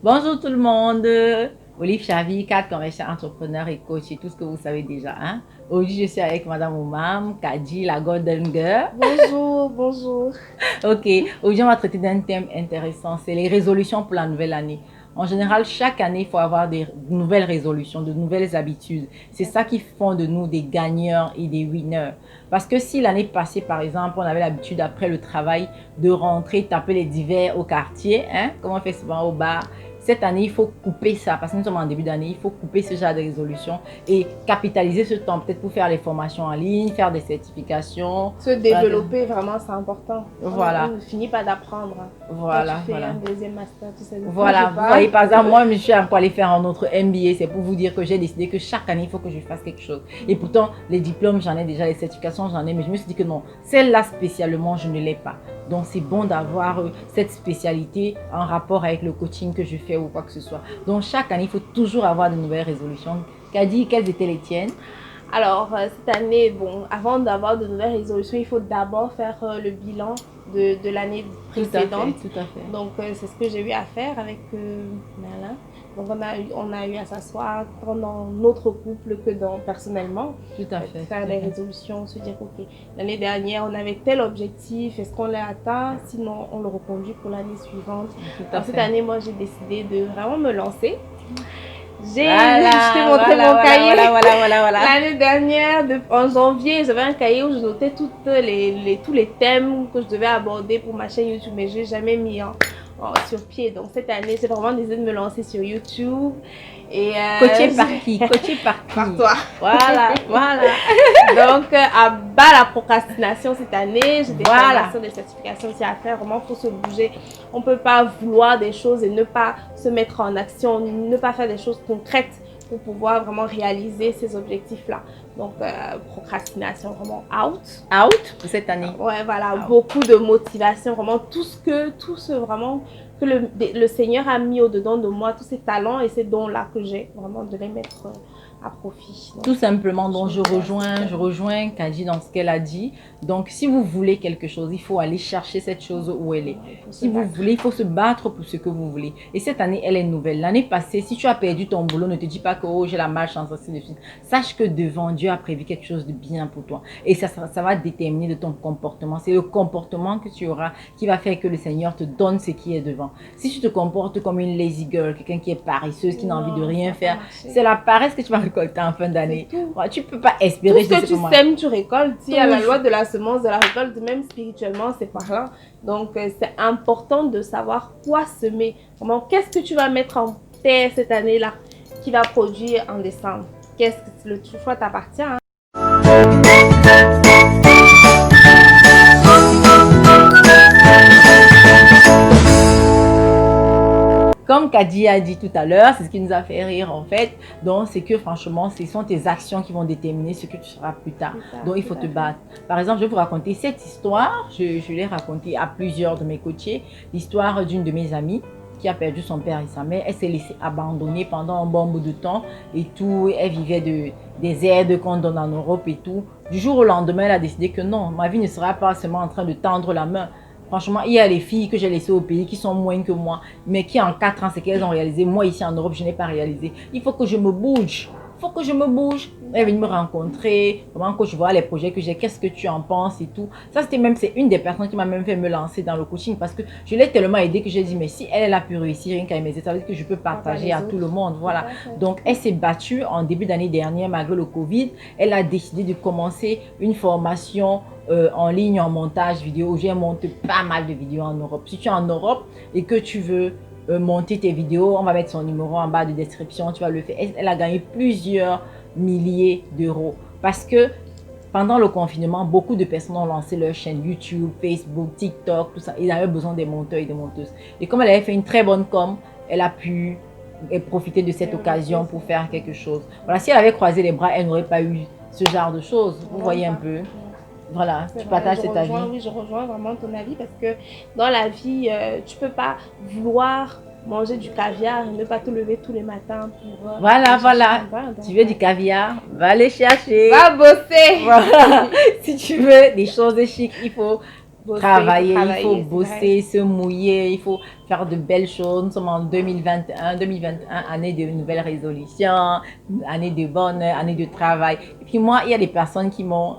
Bonjour tout le monde. Olive Chavi, cadre commercial, entrepreneur et coach et tout ce que vous savez déjà. Hein? Aujourd'hui, je suis avec Madame Oumam, Kadi, la Golden Girl. Bonjour, bonjour. Ok, aujourd'hui, on va traiter d'un thème intéressant. C'est les résolutions pour la nouvelle année. En général, chaque année, il faut avoir des nouvelles résolutions, de nouvelles habitudes. C'est ça qui font de nous des gagneurs et des winners. Parce que si l'année passée, par exemple, on avait l'habitude, après le travail, de rentrer, taper les divers au quartier, hein, comme on fait souvent au bar, cette année, il faut couper ça, parce que nous sommes en début d'année, il faut couper ce genre de résolution et capitaliser ce temps, peut-être pour faire les formations en ligne, faire des certifications. Se développer, vraiment, c'est important. Voilà. On ne finit pas d'apprendre. Voilà, Quand tu fais voilà. un deuxième master, tu sais de quoi Voilà, je vous voyez, parle. par exemple, moi, je suis encore allée faire un autre MBA. C'est pour vous dire que j'ai décidé que chaque année, il faut que je fasse quelque chose. Et pourtant, les diplômes, j'en ai déjà, les certifications, j'en ai, mais je me suis dit que non, celle-là spécialement, je ne l'ai pas. Donc, c'est bon d'avoir cette spécialité en rapport avec le coaching que je fais ou quoi que ce soit. Donc, chaque année, il faut toujours avoir de nouvelles résolutions. Kadi, quelles étaient les tiennes? Alors, cette année, bon, avant d'avoir de nouvelles résolutions, il faut d'abord faire le bilan de l'année précédente. Tout à fait. Donc, c'est ce que j'ai eu à faire avec Merlin. Donc, on a eu à s'asseoir dans notre couple que personnellement. Tout à fait. Faire des résolutions, se dire, OK, l'année dernière, on avait tel objectif, est-ce qu'on l'a atteint? Sinon, on le reconduit pour l'année suivante. Alors, cette année, moi, j'ai décidé de vraiment me lancer. Je t'ai montré mon cahier. L'année dernière, en janvier, j'avais un cahier où je notais tous les thèmes que je devais aborder pour ma chaîne YouTube, mais je n'ai jamais mis sur pied. Donc cette année, j'ai vraiment décidé de me lancer sur YouTube. Et coaché par qui? Coaché par qui? Par toi. Voilà, voilà. Donc, à bas la procrastination cette année, j'ai des formations, des certifications aussi à faire. Vraiment, il faut se bouger. On ne peut pas vouloir des choses et ne pas se mettre en action, ne pas faire des choses concrètes pour pouvoir vraiment réaliser ces objectifs-là. Donc, procrastination vraiment out. Out pour cette année. Ouais, voilà, beaucoup de motivation, vraiment tout ce vraiment que le Seigneur a mis au-dedans de moi, tous ces talents et ces dons-là que j'ai, vraiment de les mettre à profit. Donc, tout simplement, donc je rejoins Kadi dans ce qu'elle a dit. Donc, si vous voulez quelque chose, il faut aller chercher cette chose où elle est. Si vous voulez, il faut se battre pour ce que vous voulez. Et cette année, elle est nouvelle. L'année passée, si tu as perdu ton boulot, ne te dis pas que oh, j'ai la malchance, ainsi de suite. Sache que devant Dieu a prévu quelque chose de bien pour toi. Et ça va déterminer de ton comportement. C'est le comportement que tu auras qui va faire que le Seigneur te donne ce qui est devant. Si tu te comportes comme une lazy girl, quelqu'un qui est paresseuse, qui n'a envie de rien faire, c'est la paresse que tu vas récolter en fin d'année. Tu ne peux pas espérer. Tout ce que tu sèmes, tu récoltes. Il y a la loi de la semence, de la récolte, même spirituellement, c'est parlant. Donc, c'est important de savoir quoi semer. Vraiment, qu'est-ce que tu vas mettre en terre cette année-là qui va produire en décembre? Le choix t'appartient. Hein? Comme Kadi a dit tout à l'heure, c'est ce qui nous a fait rire en fait. Donc, c'est que franchement, ce sont tes actions qui vont déterminer ce que tu seras plus tard. Donc, il faut te battre. Par exemple, je vais vous raconter cette histoire. Je l'ai racontée à plusieurs de mes coachés. L'histoire d'une de mes amies qui a perdu son père et sa mère. Elle s'est laissée abandonner pendant un bon bout de temps et tout. Elle vivait des aides qu'on donne en Europe et tout. Du jour au lendemain, elle a décidé que non, ma vie ne sera pas seulement en train de tendre la main. Franchement, il y a les filles que j'ai laissées au pays qui sont moins que moi, mais qui en 4 ans, c'est qu'elles ont réalisé. Moi, ici en Europe, je n'ai pas réalisé. Il faut que je me bouge. Il faut que je me bouge. Elle est venue me rencontrer. Comment que je vois les projets que j'ai, qu'est-ce que tu en penses et tout. Ça, c'est une des personnes qui m'a même fait me lancer dans le coaching parce que je l'ai tellement aidée que j'ai dit, mais si elle a pu réussir rien qu'à mes états, ça veut dire que je peux partager à tout le monde. Voilà. Donc, elle s'est battue en début d'année dernière, malgré le Covid. Elle a décidé de commencer une formation en ligne, en montage vidéo, où j'ai monté pas mal de vidéos en Europe. Si tu es en Europe et que tu veux monter tes vidéos, on va mettre son numéro en bas de description, tu vas le faire. Elle a gagné plusieurs milliers d'euros parce que pendant le confinement, beaucoup de personnes ont lancé leur chaîne YouTube, Facebook, TikTok, tout ça. Ils avaient besoin des monteurs et des monteuses. Et comme elle avait fait une très bonne com, elle a pu profiter de cette occasion pour faire quelque chose. Voilà, si elle avait croisé les bras, elle n'aurait pas eu ce genre de choses. Vous voyez un peu. Voilà, tu partages cet avis. Oui, je rejoins vraiment ton avis parce que dans la vie, tu ne peux pas vouloir manger du caviar et ne pas te lever tous les matins pour... voilà. Tu veux du caviar, va le chercher. Va bosser. Voilà. Si tu veux des choses chic, il faut travailler, il faut bosser, se mouiller, il faut faire de belles choses. Nous sommes en 2021, année de nouvelles résolutions, année de bonheur, année de travail. Et puis moi, il y a des personnes qui m'ont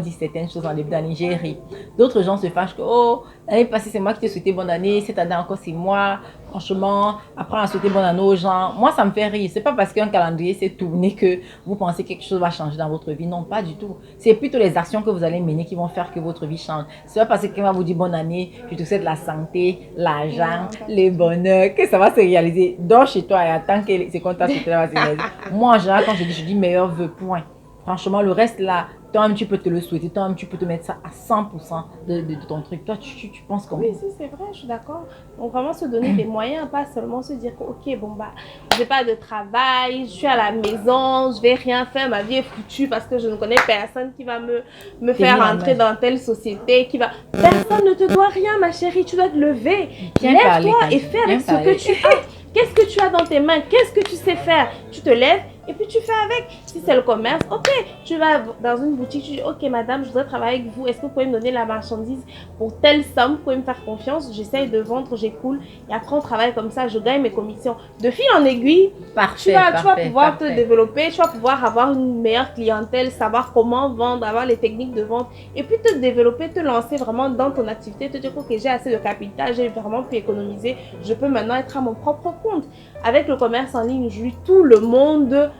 dit certaines choses en début d'année, j'ai ri. D'autres gens se fâchent que, oh, l'année passée, c'est moi qui t'ai souhaité bonne année, cette année encore, c'est moi. Franchement, après, on a souhaité bonne année aux gens. Moi, ça me fait rire. C'est pas parce qu'un calendrier s'est tourné que vous pensez que quelque chose va changer dans votre vie. Non, pas du tout. C'est plutôt les actions que vous allez mener qui vont faire que votre vie change. C'est pas parce que quelqu'un va vous dire bonne année, je te souhaite la santé, l'argent, le bonheur, que ça va se réaliser. Dors chez toi et attends que c'est quand ta souhaité va se réaliser. Moi, en général, quand je dis meilleur vœu, point. Franchement, le reste là, toi-même tu peux te le souhaiter, toi-même tu peux te mettre ça à 100% de ton truc. Toi, tu penses comment? Oui, c'est vrai, je suis d'accord. Donc vraiment se donner des moyens, pas seulement se dire que ok, bon bah, j'ai pas de travail, je suis à la maison, je vais rien faire, ma vie est foutue parce que je ne connais personne qui va me faire entrer dans telle société, qui va... Personne ne te doit rien, ma chérie, tu dois te lever. Lève-toi et fais avec ce que tu as. Qu'est-ce que tu as dans tes mains? Qu'est-ce que tu sais faire? Tu te lèves et puis tu fais avec. Si c'est le commerce, ok, tu vas dans une boutique, tu dis ok madame, je voudrais travailler avec vous, est-ce que vous pouvez me donner la marchandise pour telle somme, vous pouvez me faire confiance, j'essaye de vendre, j'écoule et après on travaille comme ça, je gagne mes commissions. De fil en aiguille, tu vas pouvoir te développer, tu vas pouvoir avoir une meilleure clientèle, savoir comment vendre, avoir les techniques de vente et puis te développer, te lancer vraiment dans ton activité, te dire ok, j'ai assez de capital, j'ai vraiment pu économiser, je peux maintenant être à mon propre compte. Avec le commerce en ligne, je tout le monde.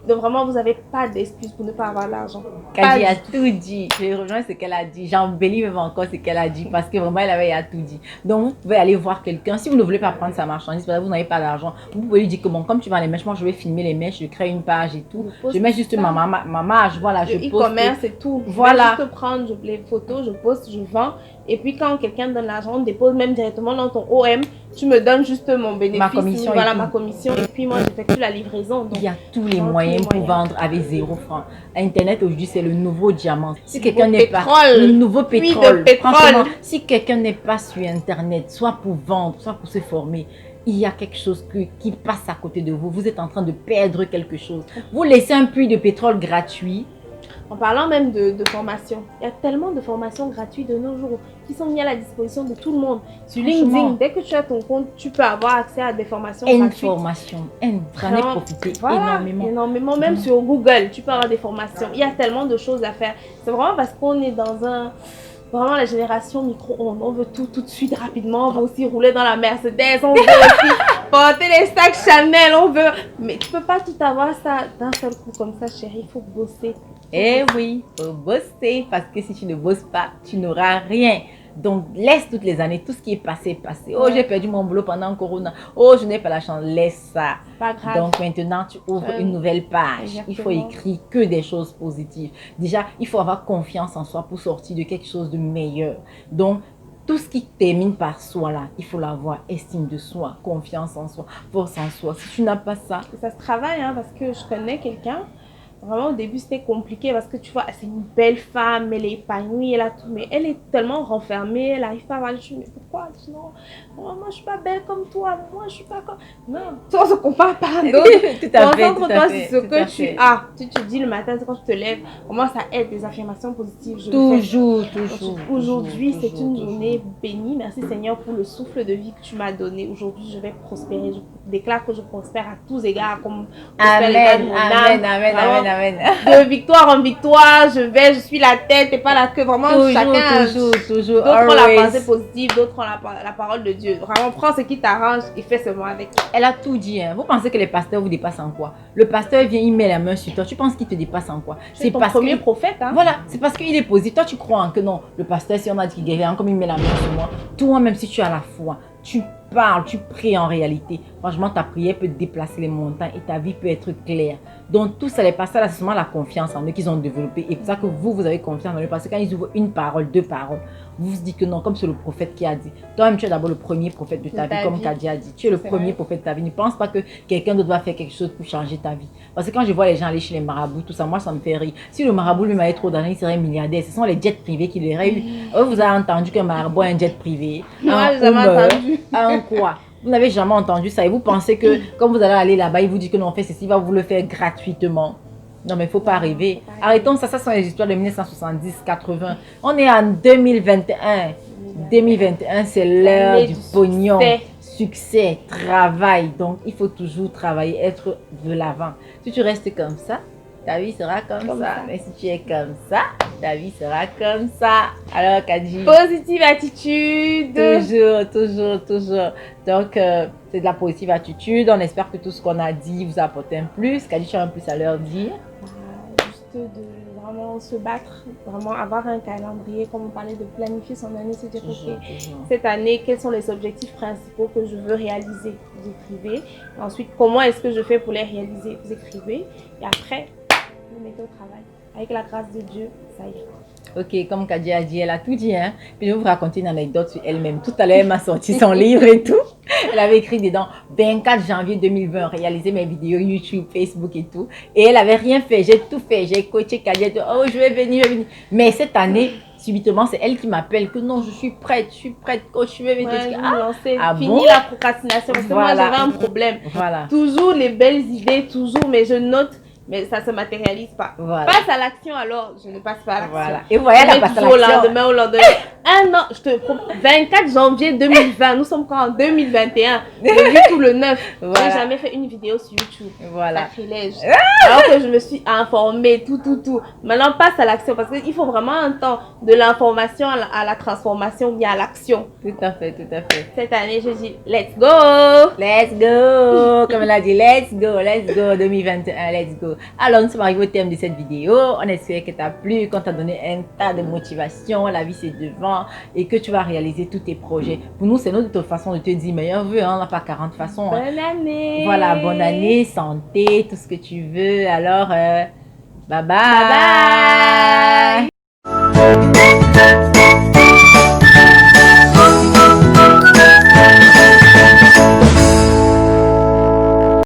Donc vraiment, vous n'avez pas d'excuse pour ne pas avoir l'argent. Kadi a tout dit. Je rejoins ce qu'elle a dit. J'embellis même encore ce qu'elle a dit parce que vraiment, elle avait tout dit. Donc, vous pouvez aller voir quelqu'un. Si vous ne voulez pas prendre sa marchandise, parce que vous n'avez pas d'argent, vous pouvez lui dire que bon, comme tu vends les mèches, moi, je vais filmer les mèches, je crée une page et tout. Je mets juste ma marge, voilà, je poste. E-commerce et tout. Voilà. Je vais juste prendre les photos, je poste, je vends. Et puis quand quelqu'un donne l'argent, on dépose même directement dans ton OM. Tu me donnes juste mon bénéfice, ma commission, ma commission. Et puis moi, j'effectue la livraison. Donc, il y a tous les moyens pour vendre avec 0 francs. Internet aujourd'hui, c'est le nouveau diamant. Si quelqu'un n'est pas le nouveau pétrole, si quelqu'un n'est pas sur Internet, soit pour vendre, soit pour se former, il y a quelque chose qui passe à côté de vous. Vous êtes en train de perdre quelque chose. Vous laissez un puits de pétrole gratuit. En parlant même de formation, il y a tellement de formations gratuites de nos jours qui sont mises à la disposition de tout le monde. Sur LinkedIn, dès que tu as ton compte, tu peux avoir accès à des formations gratuites. J'en ai profité énormément. Énormément, même sur Google, tu peux avoir des formations. Il y a tellement de choses à faire. C'est vraiment parce qu'on est dans vraiment la génération micro-ondes. On veut tout de suite, rapidement. On veut aussi rouler dans la Mercedes. On veut aussi porter les sacs Chanel. On veut... Mais tu peux pas tout avoir ça d'un seul coup comme ça, chérie. Il faut bosser. Eh oui, il faut bosser. Parce que si tu ne bosses pas, tu n'auras rien. Donc, laisse toutes les années, tout ce qui est passé. Oh, j'ai perdu mon boulot pendant Corona. Oh, je n'ai pas la chance. Laisse ça. Pas grave. Donc, maintenant, tu ouvres une nouvelle page. Exactement. Il faut écrire que des choses positives. Déjà, il faut avoir confiance en soi pour sortir de quelque chose de meilleur. Donc, tout ce qui termine par soi, là, il faut l'avoir. Estime de soi, confiance en soi, force en soi. Si tu n'as pas ça... Ça se travaille, hein, parce que je connais quelqu'un. Vraiment, au début, c'était compliqué parce que tu vois, c'est une belle femme, elle est épanouie, elle a tout, mais elle est tellement renfermée, elle n'arrive pas à avoir le chemin. Mais pourquoi? Non, moi, je suis pas belle comme toi, moi, je suis pas comme... Non, toi, on se compare pas à d'autres. Concentre-toi sur ce que tu as. Tu te dis le matin, quand tu te lèves, comment ça aide des affirmations positives. Toujours. Aujourd'hui, c'est une journée bénie. Merci Seigneur pour le souffle de vie que tu m'as donné. Aujourd'hui, je vais prospérer. Je déclare que je prospère à tous égards, comme Amen. De victoire en victoire, je suis la tête et pas la queue. Vraiment, chacun. Toujours. D'autres ont la pensée positive, d'autres ont la parole de Dieu. Vraiment, prends ce qui t'arrange et fais seulement avec. Elle a tout dit. Hein. Vous pensez que les pasteurs vous dépassent en quoi? Le pasteur vient, il met la main sur toi. Tu penses qu'il te dépasse en quoi? C'est ton premier prophète. Hein? Voilà, c'est parce qu'il est positif. Toi, tu crois que non. Le pasteur, si on a dit qu'il guérit, comme il met la main sur moi. Toi, même si tu as la foi, tu parles, tu pries en réalité. Franchement, ta prière peut déplacer les montagnes et ta vie peut être claire. Donc, tout ça, les pasteurs, c'est seulement la confiance en eux qu'ils ont développé. Et c'est pour ça que vous avez confiance en eux. Parce que quand ils ouvrent une parole, 2 paroles, vous vous dites que non, comme c'est le prophète qui a dit. Toi-même, tu es d'abord le premier prophète de ta vie, comme Kadi a dit. Tu es le premier prophète de ta vie. Ne pense pas que quelqu'un d'autre va faire quelque chose pour changer ta vie. Parce que quand je vois les gens aller chez les marabouts, tout ça, moi, ça me fait rire. Si le marabout lui m'avait trop d'argent, il serait milliardaire. Ce sont les jets privés qui l'auraient eu. Vous avez entendu qu'un marabout a un jet privé? Moi, j'ai jamais entendu. Quoi? Vous n'avez jamais entendu ça et vous pensez que quand vous allez aller là-bas, il vous dit que non, on fait ceci, il va vous le faire gratuitement. Non, mais il ne faut pas rêver. Arrêtons ça, ça sont les histoires de 1970, 80. On est en 2021. 2021, c'est l'heure du pognon. succès, travail. Donc, il faut toujours travailler, être de l'avant. Si tu restes comme ça, ta vie sera comme ça. Mais si tu es comme ça, ta vie sera comme ça. Alors, Kadji. Positive attitude. Toujours, toujours, toujours. Donc, c'est de la positive attitude. On espère que tout ce qu'on a dit vous apporte un plus. Kadji, tu as un plus à leur dire? Juste de vraiment se battre, vraiment avoir un calendrier, comme on parlait de planifier son année, se dire, ok, cette année, quels sont les objectifs principaux que je veux réaliser? Vous écrivez. Ensuite, comment est-ce que je fais pour les réaliser? Vous écrivez. Et après, vous mettez au travail. Avec la grâce de Dieu, ça ira. Ok, comme Kadji a dit, elle a tout dit. Hein? Puis je vais vous raconter une anecdote sur elle-même. Tout à l'heure, elle m'a sorti son livre et tout. Elle avait écrit dedans 24 janvier 2020, réaliser mes vidéos YouTube, Facebook et tout. Et elle avait rien fait. J'ai tout fait. J'ai coaché Kadji. Oh, je vais venir, Mais cette année, subitement, c'est elle qui m'appelle que non, je suis prête, coach, je vais venir. Fini la procrastination. Parce que moi, j'avais un problème. Voilà. Toujours les belles idées, toujours, mais je note. Mais ça ne se matérialise pas. Voilà. Passe à l'action alors, je ne passe pas à l'action. Voilà. Et voilà, elle passe à l'action. Au lendemain. Un an, je te promets, 24 janvier 2020, nous sommes quand en 2021, le 8 ou le 9. Voilà. Je n'ai jamais fait une vidéo sur YouTube. Voilà. Sacrilège. Alors que je me suis informée, tout. Maintenant, passe à l'action parce qu'il faut vraiment un temps de l'information à la transformation via l'action. Tout à fait. Cette année, je dis, let's go! Let's go! Comme elle a dit, let's go 2021, let's go. Alors, nous sommes arrivés au terme de cette vidéo. On espère que t'as plu, qu'on t'a donné un tas de motivation. La vie, c'est devant et que tu vas réaliser tous tes projets. Pour nous, c'est notre façon de te dire meilleur vœu. Hein? On n'a pas 40 façons. Bonne année! Voilà, bonne année, santé, tout ce que tu veux. Alors, bye bye! Bye bye!